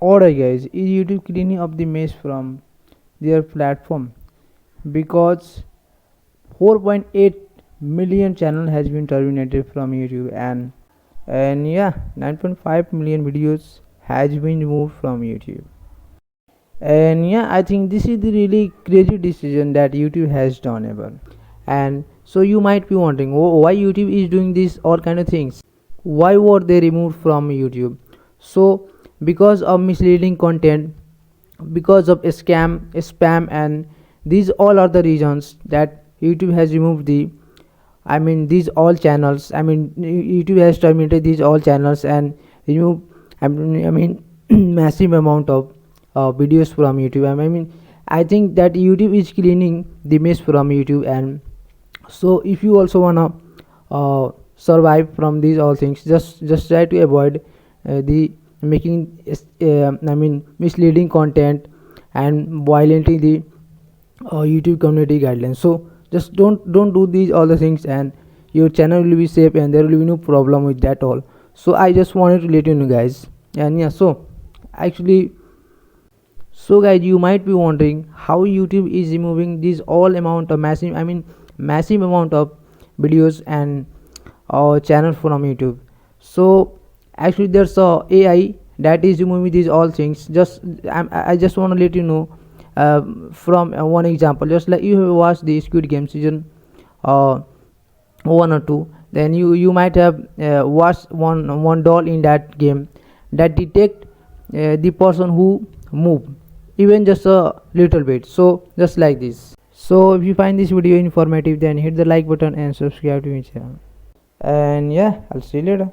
Alright guys, is YouTube cleaning up the mess from their platform? Because 4.8 million channel has been terminated from YouTube, and yeah, 9.5 million videos has been removed from YouTube. And yeah, I think this is the really crazy decision that YouTube has done ever. And so you might be wondering, why YouTube is doing this all kind of things? Why were they removed from YouTube? So because of misleading content, because of spam, and these all are the reasons that YouTube has removed these all channels. YouTube has terminated these all channels and remove massive amount of videos from YouTube. I think that YouTube is cleaning the mess from YouTube. And so if you also wanna survive from these all things, just try to avoid the making misleading content and violating the YouTube community guidelines. So just don't do these all the things, and your channel will be safe and there will be no problem with that all. So I just wanted to let you know guys. And yeah, so guys, you might be wondering how YouTube is removing this all amount of massive amount of videos and channel from YouTube. So actually there's a AI that is removing these all things. I just want to let you know from one example. Just like you have watched the Squid Game season uh, 1 or 2, then you might have watched one doll in that game that detect the person who move even just a little bit. So just like this. So if you find this video informative, then hit the like button and subscribe to my channel. And yeah, I'll see you later.